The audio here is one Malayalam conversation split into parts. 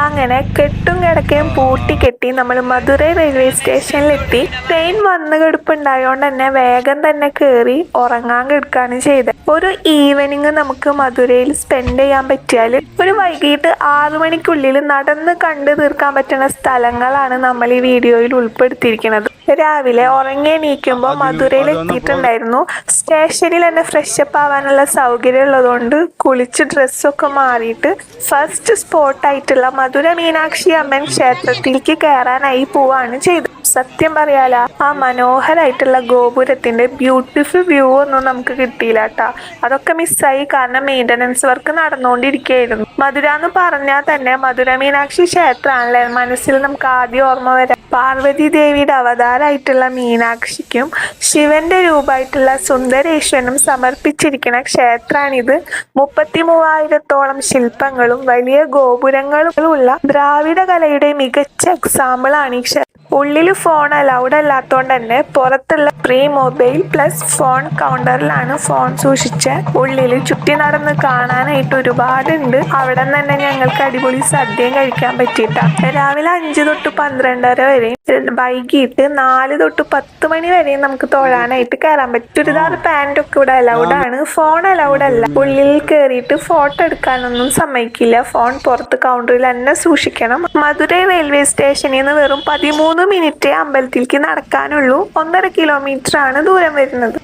അങ്ങനെ കെട്ടും കിടക്കയും പൂട്ടിക്കെട്ടി നമ്മൾ മധുരൈ റെയിൽവേ സ്റ്റേഷനിലെത്തി. ട്രെയിൻ വന്ന് കിടപ്പുണ്ടായോണ്ട് തന്നെ വേഗം തന്നെ കയറി ഉറങ്ങാൻ കിടക്കുകയാണ് ചെയ്തത്. ഒരു ഈവനിങ് നമുക്ക് മധുരയിൽ സ്പെൻഡ് ചെയ്യാൻ പറ്റിയാൽ ഒരു വൈകിട്ട് 6 മണിക്കുള്ളിൽ നടന്ന് കണ്ടു തീർക്കാൻ പറ്റുന്ന സ്ഥലങ്ങളാണ് നമ്മൾ ഈ വീഡിയോയിൽ ഉൾപ്പെടുത്തിയിരിക്കുന്നത്. രാവിലെ ഉറങ്ങി എണീക്കുമ്പോൾ മധുരയിൽ എത്തിയിട്ടുണ്ടായിരുന്നു. സ്റ്റേഷനിൽ തന്നെ ഫ്രഷപ്പ് ആവാനുള്ള സൗകര്യം ഉള്ളതുകൊണ്ട് കുളിച്ച് ഡ്രസ്സൊക്കെ മാറിയിട്ട് ഫസ്റ്റ് സ്പോട്ടായിട്ടുള്ള മധുര മീനാക്ഷി അമ്മൻ ക്ഷേത്രത്തിലേക്ക് കയറാനായി പോവാണ് ചെയ്തത്. സത്യം പറയാല ആ മനോഹരായിട്ടുള്ള ഗോപുരത്തിന്റെ ബ്യൂട്ടിഫുൾ വ്യൂ ഒന്നും നമുക്ക് കിട്ടിയില്ല കേട്ടോ. അതൊക്കെ മിസ്സായി, കാരണം മെയിൻ്റനൻസ് വർക്ക് നടന്നുകൊണ്ടിരിക്കുകയായിരുന്നു. മധുര എന്ന് പറഞ്ഞാൽ തന്നെ മധുര മീനാക്ഷി ക്ഷേത്രമാണല്ലേ മനസ്സിൽ നമുക്ക് ആദ്യം ഓർമ്മ വരാം. പാർവതി ദേവിയുടെ അവതാരമായിട്ടുള്ള മീനാക്ഷിക്കും ശിവന്റെ രൂപമായിട്ടുള്ള സുന്ദരേശ്വരനും സമർപ്പിച്ചിരിക്കുന്ന ക്ഷേത്രമാണിത്. 33,000-ഓളം ശില്പങ്ങളും വലിയ ഗോപുരങ്ങളും ഉള്ള ദ്രാവിഡ കലയുടെ മികച്ച എക്സാമ്പിളാണ് ഈ ക്ഷേത്രം. ഉള്ളിൽ ഫോൺ അലൗഡ് അല്ലാത്തതുകൊണ്ട് തന്നെ പുറത്തുള്ള പ്രീ മൊബൈൽ പ്ലസ് ഫോൺ കൗണ്ടറിലാണ് ഫോൺ സൂക്ഷിച്ച്. ഉള്ളിൽ ചുറ്റി നടന്ന് കാണാനായിട്ട് ഒരുപാടുണ്ട്. അവിടെ തന്നെ ഞങ്ങൾക്ക് അടിപൊളി സദ്യയും കഴിക്കാൻ പറ്റിയിട്ടാണ്. രാവിലെ 5 തൊട്ട് 12:30 വരെയും വൈകിട്ട് 4 തൊട്ട് 10 മണി വരെയും നമുക്ക് തൊഴാനായിട്ട് കയറാൻ പറ്റും. ചുരിദാർ പാൻറ്റൊക്കെ ഇവിടെ അലൗഡ് ആണ്, ഫോൺ അലൗഡ് അല്ല. ഉള്ളിൽ കയറിയിട്ട് ഫോട്ടോ എടുക്കാനൊന്നും സമ്മതിക്കില്ല. ഫോൺ പുറത്ത് കൗണ്ടറിൽ തന്നെ സൂക്ഷിക്കണം. മധുരൈ റെയിൽവേ സ്റ്റേഷനിൽ നിന്ന് വെറും 13 മിനിറ്റ് അമ്പലത്തിലേക്ക് നടക്കാനുള്ളൂ. 1.5 കിലോമീറ്റർ ആണ് ദൂരം വരുന്നത്.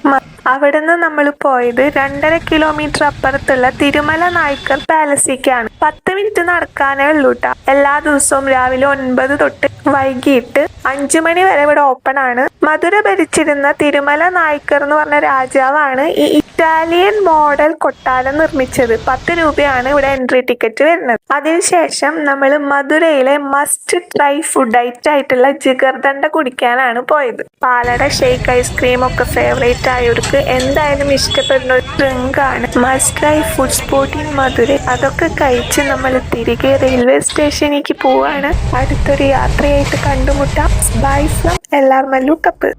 അവിടെ നിന്ന് നമ്മൾ പോയത് 2.5 കിലോമീറ്റർ അപ്പുറത്തുള്ള തിരുമല നായ്ക്കർ പാലസിലേക്കാണ്. 10 മിനിറ്റ് നടക്കാനേ ഉള്ളൂ കേട്ടോ. എല്ലാ ദിവസവും രാവിലെ 9 തൊട്ട് വൈകിട്ട് 5 മണി വരെ ഇവിടെ ഓപ്പൺ ആണ്. മധുര ഭരിച്ചിരുന്ന തിരുമല നായ്ക്കർ എന്ന് പറഞ്ഞ രാജാവാണ് ഈ ഇറ്റാലിയൻ മോഡൽ കൊട്ടാരം നിർമ്മിച്ചത്. 10 രൂപയാണ് ഇവിടെ എൻട്രി ടിക്കറ്റ് വരുന്നത്. അതിനുശേഷം നമ്മൾ മധുരയിലെ മസ്റ്റ് ട്രൈ ഫുഡ് ഐറ്റം ആയിട്ടുള്ള ജിഗർദണ്ഡ കുടിക്കാനാണ് പോയത്. പാലട, ഷേക്ക്, ഐസ്ക്രീം ഒക്കെ ഫേവറേറ്റ് ആയവർക്ക് എന്തായാലും ഇഷ്ടപ്പെടുന്ന ഒരു ഡ്രിങ്ക് ആണ് must try food spot in Madurai. അതൊക്കെ കഴിച്ച് നമ്മൾ തിരികെ റെയിൽവേ സ്റ്റേഷനിലേക്ക് പോവാണ്. അടുത്തൊരു യാത്രയായിട്ട് കണ്ടുമുട്ടാം. Bye from LR Mallu couple.